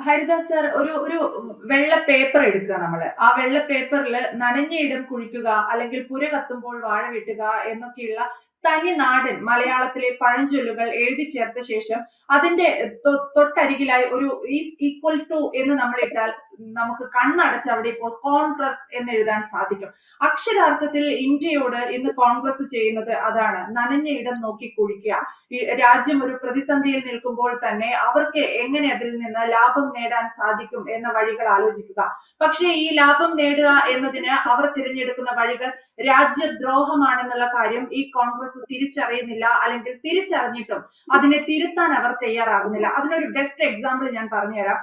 Haridas sir ഒരു വെള്ള paper എടുക്കുക നമ്മള്. ആ വെള്ള പേപ്പറിൽ നനഞ്ഞയിടം കുഴിക്കുക, അല്ലെങ്കിൽ പുര കത്തുമ്പോൾ വാഴ വെട്ടുക എന്നൊക്കെയുള്ള തനി നാടൻ മലയാളത്തിലെ പഴഞ്ചൊല്ലുകൾ എഴുതി ചേർത്ത ശേഷം അതിന്റെ തൊട്ടരികിലായി ഒരു ഈസ് ഈക്വൽ ടു എന്ന് നമ്മൾ ഇട്ടാൽ നമുക്ക് കണ്ണടച്ച് അവിടെ ഇപ്പോൾ കോൺഗ്രസ് എന്ന് എഴുതാൻ സാധിക്കും. അക്ഷരാർത്ഥത്തിൽ ഇന്ത്യയോട് ഇന്ന് കോൺഗ്രസ് ചെയ്യുന്നത് അതാണ്. നനഞ്ഞ ഇടം നോക്കി കുഴിക്കുക. ഈ രാജ്യം ഒരു പ്രതിസന്ധിയിൽ നിൽക്കുമ്പോൾ തന്നെ അവർക്ക് എങ്ങനെ അതിൽ നിന്ന് ലാഭം നേടാൻ സാധിക്കും എന്ന വഴികൾ ആലോചിക്കുക. പക്ഷേ ഈ ലാഭം നേടുക എന്നതിന് അവർ തിരഞ്ഞെടുക്കുന്ന വഴികൾ രാജ്യദ്രോഹമാണെന്നുള്ള കാര്യം ഈ കോൺഗ്രസ് തിരിച്ചറിയുന്നില്ല, അല്ലെങ്കിൽ തിരിച്ചറിഞ്ഞിട്ടും അതിനെ തിരുത്താൻ അവർ തയ്യാറാകുന്നില്ല. അതിനൊരു ബെസ്റ്റ് എക്സാമ്പിൾ ഞാൻ പറഞ്ഞുതരാം.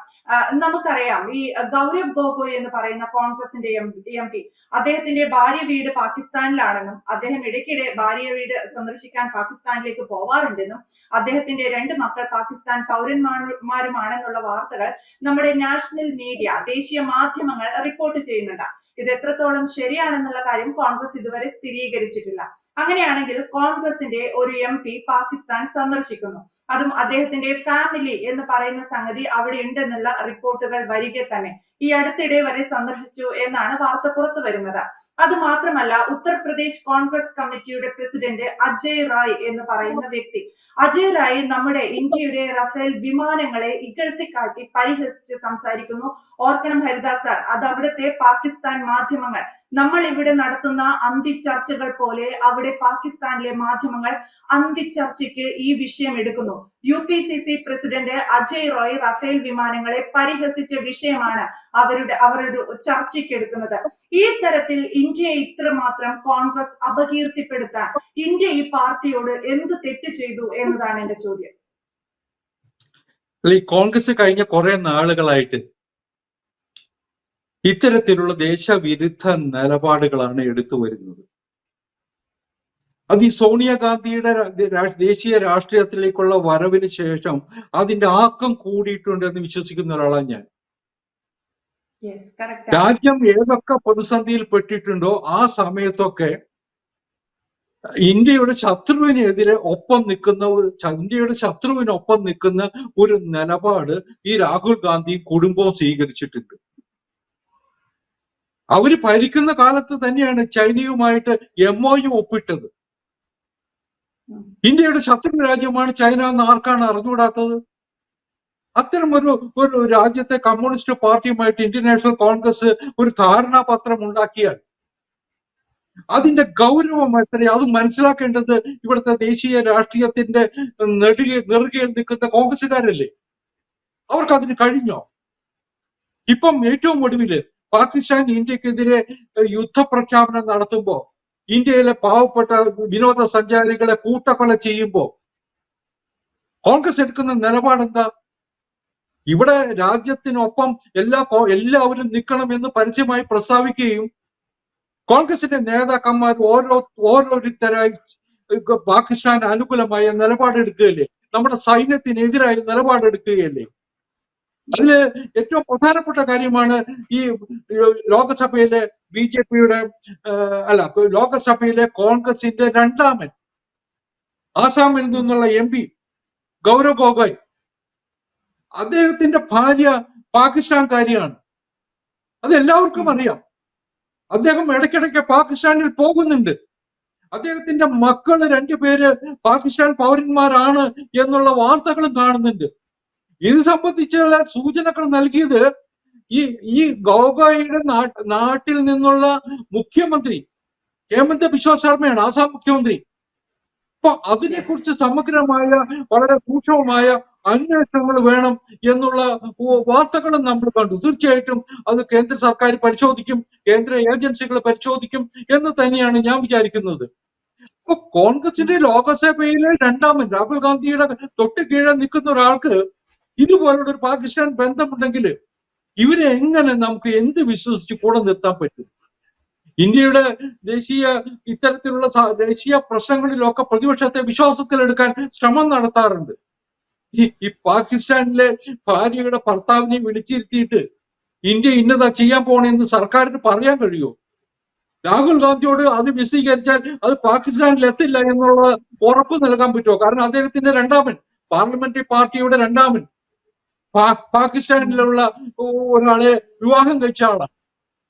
നമുക്കറിയാം, ഈ ഗൗരവ് ഗൊഗോയ് എന്ന് പറയുന്ന കോൺഗ്രസിന്റെ എം പി, അദ്ദേഹത്തിന്റെ ഭാര്യ വീട് പാകിസ്ഥാനിലാണെന്നും അദ്ദേഹം ഇടയ്ക്കിടെ ഭാര്യ വീട് സന്ദർശിക്കാൻ പാകിസ്ഥാനിലേക്ക് പോവാറുണ്ടെന്നും അദ്ദേഹത്തിന്റെ 2 മക്കൾ പാകിസ്ഥാൻ പൗരന്മാരുമാണെന്നുള്ള വാർത്തകൾ നമ്മുടെ നാഷണൽ മീഡിയ, ദേശീയ മാധ്യമങ്ങൾ റിപ്പോർട്ട് ചെയ്യുന്നുണ്ട്. ഇത് എത്രത്തോളം ശരിയാണെന്നുള്ള കാര്യം കോൺഗ്രസ് ഇതുവരെ സ്ഥിരീകരിച്ചിട്ടില്ല. അങ്ങനെയാണെങ്കിൽ കോൺഗ്രസിന്റെ ഒരു എം പി പാകിസ്ഥാൻ സന്ദർശിക്കുന്നു, അതും അദ്ദേഹത്തിന്റെ ഫാമിലി എന്ന് പറയുന്ന സംഗതി അവിടെ ഉണ്ടെന്നുള്ള റിപ്പോർട്ടുകൾ വരികെ തന്നെ. ഈ അടുത്തിടെ വരെ സന്ദർശിച്ചു എന്നാണ് വാർത്ത പുറത്തു വരുന്നത്. അത് മാത്രമല്ല, ഉത്തർപ്രദേശ് കോൺഗ്രസ് കമ്മിറ്റിയുടെ പ്രസിഡന്റ് അജയ് റായ് എന്ന് പറയുന്ന വ്യക്തി, അജയ് റായ് നമ്മുടെ ഇന്ത്യയുടെ റഫേൽ വിമാനങ്ങളെ ഇകഴ്ത്തിക്കാട്ടി പരിഹസിച്ച് സംസാരിക്കുന്നു. ഓർക്കണം ഹരിദാസ് സാർ, അത് അവിടുത്തെ പാകിസ്ഥാൻ മാധ്യമങ്ങൾ, നമ്മൾ ഇവിടെ നടത്തുന്ന അന്തിച്ചർച്ചകൾ പോലെ അവിടെ പാകിസ്ഥാനിലെ മാധ്യമങ്ങൾ അന്തിച്ചർച്ചയ്ക്ക് ഈ വിഷയം എടുക്കുന്നു. UPCC president Ajay Roy Rafale വിമാനങ്ങളെ പരിഹസിച്ച വിഷയമാണ് അവരുടെ ചർച്ചയ്ക്ക് എടുക്കുന്നത്. ഈ തരത്തിൽ ഇന്ത്യയെ ഇത്രമാത്രം കോൺഗ്രസ് അപകീർത്തിപ്പെടുത്താൻ ഇന്ത്യ ഈ പാർട്ടിയോട് എന്ത് തെറ്റ് ചെയ്തു എന്നതാണ് എന്റെ ചോദ്യം. ഈ കോൺഗ്രസ് കഴിഞ്ഞ കുറെ നാളുകളായിട്ട് ഇത്തരത്തിലുള്ള ദേശവിരുദ്ധ നിലപാടുകളാണ് എടുത്തു വരുന്നത്. അത് ഈ സോണിയാഗാന്ധിയുടെ ദേശീയ രാഷ്ട്രീയത്തിലേക്കുള്ള വരവിന് ശേഷം അതിന്റെ ആക്കം കൂടിയിട്ടുണ്ടെന്ന് വിശ്വസിക്കുന്ന ഒരാളാണ് ഞാൻ. രാജ്യം ഏതൊക്കെ പ്രതിസന്ധിയിൽ പെട്ടിട്ടുണ്ടോ ആ സമയത്തൊക്കെ ഇന്ത്യയുടെ ശത്രുവിനെതിരെ ഇന്ത്യയുടെ ശത്രുവിനൊപ്പം നിൽക്കുന്ന ഒരു നിലപാട് ഈ രാഹുൽ ഗാന്ധി കുടുംബവും സ്വീകരിച്ചിട്ടുണ്ട്. അവര് ഭരിക്കുന്ന കാലത്ത് തന്നെയാണ് ചൈനയുമായിട്ട് MOU ഒപ്പിട്ടത്. ഇന്ത്യയുടെ ശത്രു രാജ്യമാണ് ചൈന എന്ന് ആർക്കാണ് അറിഞ്ഞുകൂടാത്തത്? അത്തരം ഒരു രാജ്യത്തെ കമ്മ്യൂണിസ്റ്റ് പാർട്ടിയുമായിട്ട് ഇന്ത്യൻ നാഷണൽ കോൺഗ്രസ് ഒരു ധാരണാപത്രം ഉണ്ടാക്കിയാൽ അതിന്റെ ഗൗരവം എത്രയും അത് മനസ്സിലാക്കേണ്ടത് ഇവിടുത്തെ ദേശീയ രാഷ്ട്രീയത്തിന്റെ നെറുകയിൽ നിൽക്കുന്ന കോൺഗ്രസുകാരല്ലേ? അവർക്ക് അതിന് കഴിഞ്ഞോ? ഇപ്പം ഏറ്റവും ഒടുവില് പാകിസ്ഥാൻ ഇന്ത്യക്കെതിരെ യുദ്ധപ്രഖ്യാപനം നടത്തുമ്പോ, ഇന്ത്യയിലെ പാവപ്പെട്ട വിനോദസഞ്ചാരികളെ കൂട്ടക്കൊല ചെയ്യുമ്പോ കോൺഗ്രസ് എടുക്കുന്ന നിലപാടെന്താ? ഇവിടെ രാജ്യത്തിനൊപ്പം എല്ലാവരും നിൽക്കണം എന്ന് പരസ്യമായി പ്രസ്താവിക്കുകയും കോൺഗ്രസിന്റെ നേതാക്കന്മാർ ഓരോരുത്തരായി പാകിസ്ഥാൻ അനുകൂലമായ നിലപാടെടുക്കുകയല്ലേ, നമ്മുടെ സൈന്യത്തിനെതിരായ നിലപാടെടുക്കുകയല്ലേ? അതില് ഏറ്റവും പ്രധാനപ്പെട്ട കാര്യമാണ് ഈ ലോകസഭയിലെ BJPയുടെ ലോകസഭയിലെ കോൺഗ്രസിന്റെ 2ാമൻ ആസാമിൽ നിന്നുള്ള MP ഗൗരവ് ഗൊഗോയ്. അദ്ദേഹത്തിന്റെ ഭാര്യ പാകിസ്ഥാൻകാരിയാണ്, അതെല്ലാവർക്കും അറിയാം. അദ്ദേഹം ഇടയ്ക്കിടയ്ക്ക് പാകിസ്ഥാനിൽ പോകുന്നുണ്ട്. അദ്ദേഹത്തിന്റെ മക്കള് 2 പേര് പാകിസ്ഥാൻ പൗരന്മാരാണ് എന്നുള്ള വാർത്തകളും കാണുന്നുണ്ട്. ഇത് സംബന്ധിച്ചുള്ള സൂചനകൾ നൽകിയത് ഈ ഗൊഗോയുടെ നാട്ടിൽ നിന്നുള്ള മുഖ്യമന്ത്രി ഹേമന്ത് ബിശ്വ ശർമ്മയാണ്, ആസാം മുഖ്യമന്ത്രി. അപ്പൊ അതിനെക്കുറിച്ച് സമഗ്രമായ വളരെ സൂക്ഷ്മമായ അന്വേഷണങ്ങൾ വേണം എന്നുള്ള വാർത്തകളും നമ്മൾ കണ്ടു. തീർച്ചയായിട്ടും അത് കേന്ദ്ര സർക്കാർ പരിശോധിക്കും, കേന്ദ്ര ഏജൻസികൾ പരിശോധിക്കും എന്ന് തന്നെയാണ് ഞാൻ വിചാരിക്കുന്നത്. അപ്പൊ കോൺഗ്രസിന്റെ ലോകസഭയിലെ 2ാമൻ രാഹുൽ ഗാന്ധിയുടെ തൊട്ട് കീഴെ നിൽക്കുന്ന ഒരാൾക്ക് ഇതുപോലുള്ള ഒരു പാകിസ്ഥാൻ ബന്ധമുണ്ടെങ്കിൽ ഇവരെ എങ്ങനെ നമുക്ക് എന്ത് വിശ്വസിച്ച് കൂടെ നിർത്താൻ പറ്റും? ഇന്ത്യയുടെ ഇത്തരത്തിലുള്ള ദേശീയ പ്രശ്നങ്ങളിലൊക്കെ പ്രതിപക്ഷത്തെ വിശ്വാസത്തിലെടുക്കാൻ ശ്രമം നടത്താറുണ്ട്. ഈ പാകിസ്ഥാനിലെ ഭാര്യയുടെ ഭർത്താവിനെ വിളിച്ചിരുത്തിയിട്ട് ഇന്ത്യ ഇന്നതാ ചെയ്യാൻ പോണെന്ന് സർക്കാരിന് പറയാൻ കഴിയുമോ? രാഹുൽ ഗാന്ധിയോട് അത് വിശദീകരിച്ചാൽ അത് പാകിസ്ഥാനിൽ എത്തില്ല എന്നുള്ള ഉറപ്പ് നൽകാൻ പറ്റുമോ? കാരണം അദ്ദേഹത്തിന്റെ 2ാമൻ, പാർലമെന്ററി പാർട്ടിയുടെ 2ാമൻ പാകിസ്ഥാനിലുള്ള ഒരാളെ വിവാഹം കഴിച്ച ആളാണ്.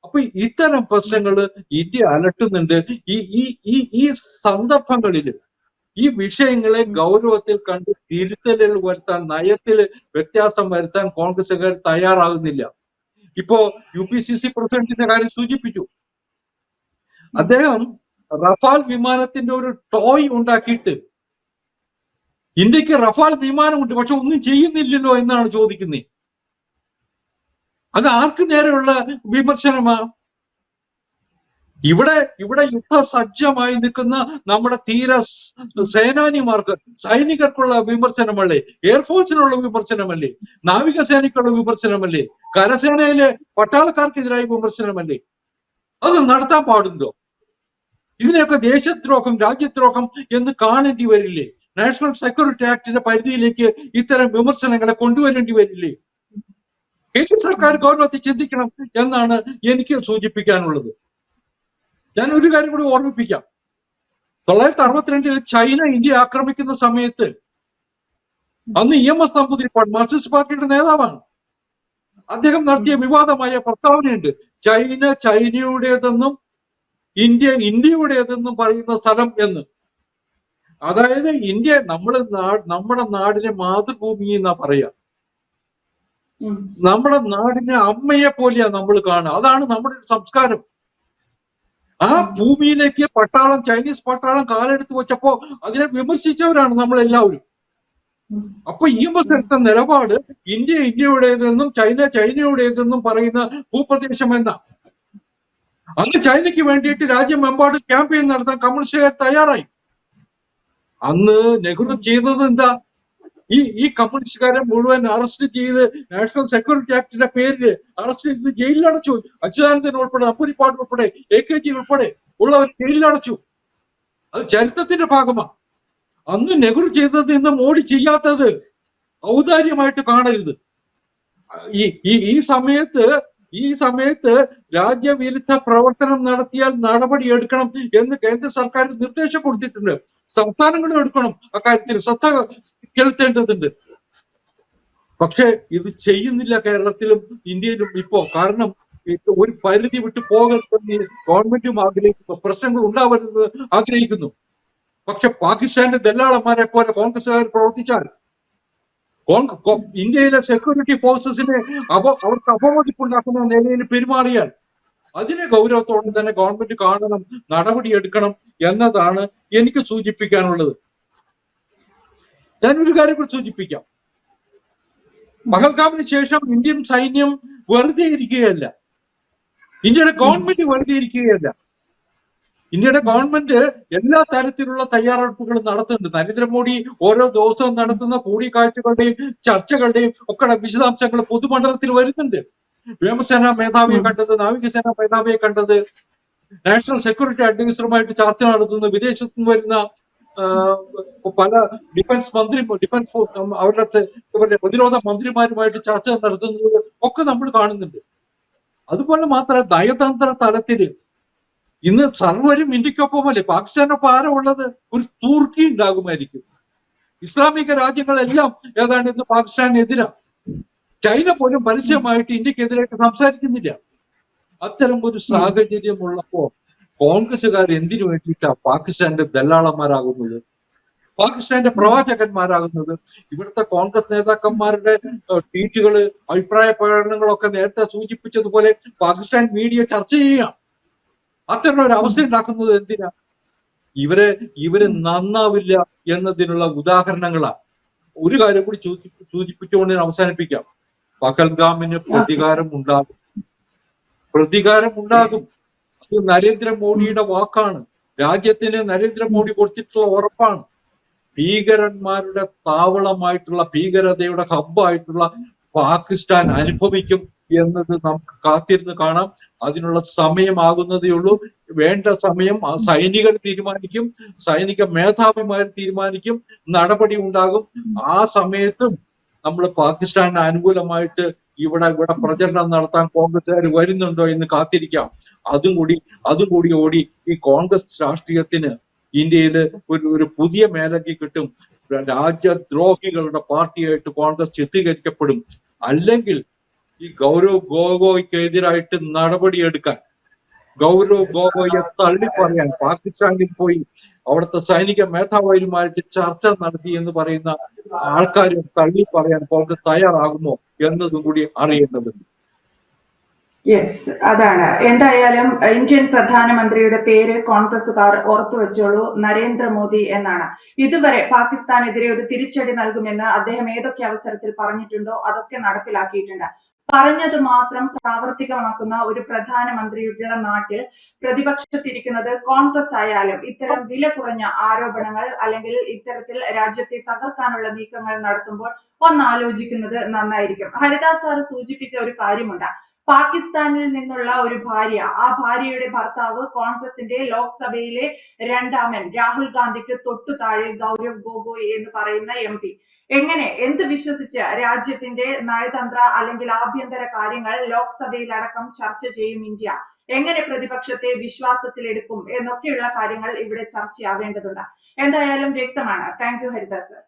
അപ്പൊ ഇത്തരം പ്രശ്നങ്ങൾ ഇന്ത്യ അലട്ടുന്നുണ്ട്. ഈ ഈ ഈ ഈ സന്ദർഭങ്ങളിൽ ഈ വിഷയങ്ങളെ ഗൗരവത്തിൽ കണ്ട് തിരുത്തലുകൾ വരുത്താൻ, നയത്തിൽ വ്യത്യാസം വരുത്താൻ കോൺഗ്രസുകാർ തയ്യാറാകുന്നില്ല. ഇപ്പോ UPCC പ്രസിഡന്റിന്റെ കാര്യം സൂചിപ്പിച്ചു. അദ്ദേഹം റഫാൽ വിമാനത്തിന്റെ ഒരു ടോയ് ഉണ്ടാക്കിയിട്ട് ഇന്ത്യക്ക് റഫാൽ വിമാനമുണ്ട്, പക്ഷെ ഒന്നും ചെയ്യുന്നില്ലല്ലോ എന്നാണ് ചോദിക്കുന്നത്. അത് ആർക്ക് നേരെയുള്ള വിമർശനമാണ്? ഇവിടെ യുദ്ധസജ്ജമായി നിൽക്കുന്ന നമ്മുടെ സേനാനിമാർക്ക്, സൈനികർക്കുള്ള വിമർശനമല്ലേ? എയർഫോഴ്സിനുള്ള വിമർശനമല്ലേ? നാവികസേനയ്ക്കുള്ള വിമർശനമല്ലേ? കരസേനയിലെ പട്ടാളക്കാർക്കെതിരായ വിമർശനമല്ലേ? അത് നടത്താൻ പാടുണ്ടോ? ഇതിനെയൊക്കെ ദേശദ്രോഹം, രാജ്യദ്രോഹം എന്ന് കാണേണ്ടി വരില്ലേ? നാഷണൽ സെക്യൂരിറ്റി ആക്ടിന്റെ പരിധിയിലേക്ക് ഇത്തരം വിമർശനങ്ങളെ കൊണ്ടുവരേണ്ടി വരില്ലേ? കേന്ദ്ര സർക്കാർ ഗൗരവത്തിൽ ചിന്തിക്കണം എന്നാണ് എനിക്ക് സൂചിപ്പിക്കാനുള്ളത്. ഞാൻ ഒരു കാര്യം കൂടി ഓർമ്മിപ്പിക്കാം. 1962 ചൈന ഇന്ത്യ ആക്രമിക്കുന്ന സമയത്ത് അന്ന് EMS നമ്പൂതിരിപ്പാട് മാർക്സിസ്റ്റ് പാർട്ടിയുടെ നേതാവാണ്. അദ്ദേഹം നടത്തിയ വിവാദമായ പ്രസ്താവനയുണ്ട്. ചൈന ചൈനയുടേതെന്നും ഇന്ത്യ ഇന്ത്യയുടേതെന്നും പറയുന്ന സ്ഥലം എന്ന്. അതായത് ഇന്ത്യ നമ്മുടെ നാടിനെ മാതൃഭൂമി എന്നാ പറയാ. നമ്മുടെ നാടിനെ അമ്മയെ പോലെയാ നമ്മൾ കാണുക. അതാണ് നമ്മുടെ സംസ്കാരം. ആ ഭൂമിയിലേക്ക് ചൈനീസ് പട്ടാളം കാലെടുത്ത് വെച്ചപ്പോ അതിനെ വിമർശിച്ചവരാണ് നമ്മളെല്ലാവരും. അപ്പൊ EMS എടുത്ത നിലപാട് ഇന്ത്യ ഇന്ത്യയുടേതെന്നും ചൈന ചൈനയുടേതെന്നും പറയുന്ന ഭൂപ്രദേശം എന്നാ. അന്ന് ചൈനയ്ക്ക് വേണ്ടിയിട്ട് രാജ്യമെമ്പാടും ക്യാമ്പയിൻ നടത്താൻ കമ്മ്യൂണിസ്റ്റുകാർ തയ്യാറായി. അന്ന് നെഹ്റു ചെയ്തത് എന്താ? ഈ കമ്മ്യൂണിസ്റ്റുകാരെ മുഴുവൻ അറസ്റ്റ് ചെയ്ത് നാഷണൽ സെക്യൂരിറ്റി ആക്ടിന്റെ പേരിൽ അറസ്റ്റ് ചെയ്ത് ജയിലിലടച്ചു. അച്യുതാനന്ദൻ ഉൾപ്പെടെ, നമ്പൂരിപ്പാട് ഉൾപ്പെടെ, AKG ഉൾപ്പെടെ ഉള്ളവർ ജയിലിലടച്ചു. അത് ചരിത്രത്തിന്റെ ഭാഗമാണ്. അന്ന് നെഹ്റു ചെയ്തത് ഇന്ന് മോഡി ചെയ്യാത്തത് ഔദാര്യമായിട്ട് കാണരുത്. ഈ സമയത്ത് രാജ്യവിരുദ്ധ പ്രവർത്തനം നടത്തിയാൽ നടപടി എടുക്കണം എന്ന് കേന്ദ്ര സർക്കാർ നിർദ്ദേശം കൊടുത്തിട്ടുണ്ട്. സംസ്ഥാനങ്ങളും എടുക്കണം, അക്കാര്യത്തിൽ ശ്രദ്ധ ചെലുത്തേണ്ടതുണ്ട്. പക്ഷെ ഇത് ചെയ്യുന്നില്ല കേരളത്തിലും ഇന്ത്യയിലും ഇപ്പോ. കാരണം ഒരു പരിധി വിട്ട് പോകരുതെന്ന് ഗവൺമെന്റും ആഗ്രഹിക്കുന്നു, പ്രശ്നങ്ങൾ ഉണ്ടാവരുത് ആഗ്രഹിക്കുന്നു. പക്ഷെ പാകിസ്ഥാന്റെ ദല്ലാളന്മാരെ പോലെ കോൺഗ്രസുകാർ പ്രവർത്തിച്ചാൽ, ഇന്ത്യയിലെ സെക്യൂരിറ്റി ഫോഴ്സസിനെ അവർക്ക് അപമതിപ്പുണ്ടാക്കുന്ന നിലയിൽ പെരുമാറിയാൽ അതിനെ ഗൗരവത്തോടെ തന്നെ ഗവൺമെന്റ് കാണണം, നടപടിയെടുക്കണം എന്നതാണ് എനിക്ക് സൂചിപ്പിക്കാനുള്ളത്. ഞാനൊരു കാര്യം കൂടി സൂചിപ്പിക്കാം. പഹൽഗാമിന് ശേഷം ഇന്ത്യൻ സൈന്യം വെറുതെ ഇരിക്കുകയല്ല, ഇന്ത്യയുടെ ഗവൺമെന്റ് വെറുതെ ഇരിക്കുകയല്ല. ഇന്ത്യയുടെ ഗവൺമെന്റ് എല്ലാ തരത്തിലുള്ള തയ്യാറെടുപ്പുകളും നടത്തുന്നുണ്ട്. നരേന്ദ്രമോദി ഓരോ ദിവസവും നടത്തുന്ന കൂടിക്കാഴ്ചകളുടെയും ചർച്ചകളുടെയും ഒക്കെ വിശദാംശങ്ങൾ പൊതുമണ്ഡലത്തിൽ വരുന്നുണ്ട്. വ്യോമസേന മേധാവിയെ കണ്ടത്, നാവികസേന മേധാവിയെ കണ്ടത്, നാഷണൽ സെക്യൂരിറ്റി അഡ്വൈസറുമായിട്ട് ചർച്ച നടത്തുന്നു, വിദേശത്തു നിന്ന് വരുന്ന പല ഡിഫൻസ് അവരുടെ പ്രതിരോധ മന്ത്രിമാരുമായിട്ട് ചർച്ച നടത്തുന്നത് ഒക്കെ നമ്മൾ കാണുന്നുണ്ട്. അതുപോലെ മാത്രമല്ല നയതന്ത്ര തലത്തില് ഇന്ന് സർവരും ഇന്ത്യക്കൊപ്പമല്ലേ, പാകിസ്ഥാനൊപ്പം ആരാ ഉള്ളത്? ഒരു തുർക്കി ഉണ്ടാകുമായിരിക്കും. ഇസ്ലാമിക രാജ്യങ്ങളെല്ലാം ഏതാണ്ട് ഇന്ന് പാകിസ്ഥാനെതിരാണ്. ചൈന പോലും പരസ്യമായിട്ട് ഇന്ത്യക്കെതിരായിട്ട് സംസാരിക്കുന്നില്ല. അത്തരം ഒരു സാഹചര്യം ഉള്ളപ്പോ കോൺഗ്രസുകാർ എന്തിനു വേണ്ടിയിട്ടാണ് പാകിസ്ഥാന്റെ ദല്ലാളന്മാരാകുന്നത്, പാകിസ്ഥാന്റെ പ്രവാചകന്മാരാകുന്നത്? ഇവിടുത്തെ കോൺഗ്രസ് നേതാക്കന്മാരുടെ ട്വീറ്റുകള്, അഭിപ്രായ പ്രകടനങ്ങളൊക്കെ നേരത്തെ സൂചിപ്പിച്ചതുപോലെ പാകിസ്ഥാൻ മീഡിയ ചർച്ച ചെയ്യുകയാണ്. അത്തരം ഒരു അവസ്ഥ ഉണ്ടാക്കുന്നത് എന്തിനാ? ഇവര് നന്നാവില്ല എന്നതിനുള്ള ഉദാഹരണങ്ങളാണ്. ഒരു കാര്യം കൂടി സൂചിപ്പിച്ചുകൊണ്ട് ഞാൻ അവസാനിപ്പിക്കാം. പഹൽഗാമിന് പ്രതികാരം ഉണ്ടാകും. അത് നരേന്ദ്രമോദിയുടെ വാക്കാണ്. രാജ്യത്തിന് നരേന്ദ്രമോദി കൊടുത്തിട്ടുള്ള ഉറപ്പാണ്. ഭീകരന്മാരുടെ താവളമായിട്ടുള്ള, ഭീകരതയുടെ ഹബ്ബായിട്ടുള്ള പാകിസ്ഥാൻ അനുഭവിക്കും എന്നത് നമുക്ക് കാത്തിരുന്ന് കാണാം. അതിനുള്ള സമയമാകുന്നതേ ഉള്ളൂ. വേണ്ട സമയം സൈനികർ തീരുമാനിക്കും, സൈനിക മേധാവിമാർ തീരുമാനിക്കും, നടപടി ഉണ്ടാകും. ആ സമയത്തും നമ്മൾ പാകിസ്ഥാന് അനുകൂലമായിട്ട് ഇവിടെ പ്രചരണം നടത്താൻ കോൺഗ്രസ്സുകാർ വരുന്നുണ്ടോ എന്ന് കാത്തിരിക്കാം. അതും കൂടി ഓടി ഈ കോൺഗ്രസ് രാഷ്ട്രീയത്തിന് ഇന്ത്യയിൽ ഒരു പുതിയ മേലങ്കി കിട്ടും. രാജ്യദ്രോഹികളുടെ പാർട്ടിയായിട്ട് കോൺഗ്രസ് ചിത്രീകരിക്കപ്പെടും. അല്ലെങ്കിൽ ഈ ഗൗരവ് ഗൊഗോയ്ക്കെതിരായിട്ട് നടപടിയെടുക്കാൻ, ഗൗരവ് ഗൊഗോയെ തള്ളി പറയാൻ, പാകിസ്ഥാനിൽ പോയി അവിടുത്തെ സൈനിക മേധാവിമായിട്ട് ചർച്ച നടത്തി എന്ന് പറയുന്ന ആൾക്കാരും തള്ളി പറയാൻ കോൺഗ്രസ് തയ്യാറാകുമോ എന്നതും കൂടി അറിയേണ്ടതുണ്ട്. യെസ്, അതാണ്. എന്തായാലും ഇന്ത്യൻ പ്രധാനമന്ത്രിയുടെ പേര് കോൺഗ്രസുകാർ ഓർത്തു വെച്ചോളൂ, നരേന്ദ്രമോദി എന്നാണ്. ഇതുവരെ പാകിസ്ഥാനെതിരെ ഒരു തിരിച്ചടി നൽകുമെന്ന് അദ്ദേഹം ഏതൊക്കെ അവസരത്തിൽ പറഞ്ഞിട്ടുണ്ടോ അതൊക്കെ നടപ്പിലാക്കിയിട്ടുണ്ട്. പറഞ്ഞത് മാത്രം പ്രാവർത്തികമാക്കുന്ന ഒരു പ്രധാനമന്ത്രിയുള്ള നാട്ടിൽ പ്രതിപക്ഷത്തിരിക്കുന്നത് കോൺഗ്രസ് ആയാലും ഇത്തരം വില കുറഞ്ഞ ആരോപണങ്ങൾ അല്ലെങ്കിൽ ഇത്തരത്തിൽ രാജ്യത്തെ തകർക്കാനുള്ള നീക്കങ്ങൾ നടത്തുമ്പോൾ ഒന്നാലോചിക്കുന്നത് നന്നായിരിക്കും. ഹരിദാസ് സാർ സൂചിപ്പിച്ച ഒരു കാര്യമുണ്ട്. പാകിസ്ഥാനിൽ നിന്നുള്ള ഒരു ഭാര്യ, ആ ഭാര്യയുടെ ഭർത്താവ് കോൺഗ്രസിന്റെ ലോക്സഭയിലെ രണ്ടാമൻ രാഹുൽ ഗാന്ധിക്ക് തൊട്ടു താഴെ ഗൗരവ് ഗൊഗോയ് എന്ന് പറയുന്ന MP. എങ്ങനെ, എന്ത് വിശ്വസിച്ച് രാജ്യത്തിന്റെ നയതന്ത്ര അല്ലെങ്കിൽ ആഭ്യന്തര കാര്യങ്ങൾ ലോക്സഭയിൽ അടക്കം ചർച്ച ചെയ്യും ഇന്ത്യ? എങ്ങനെ പ്രതിപക്ഷത്തെ വിശ്വാസത്തിലെടുക്കും എന്നൊക്കെയുള്ള കാര്യങ്ങൾ ഇവിടെ ചർച്ചയാവേണ്ടതുണ്ട്. എന്തായാലും വ്യക്തമാണ്. Thank you Haridas sir.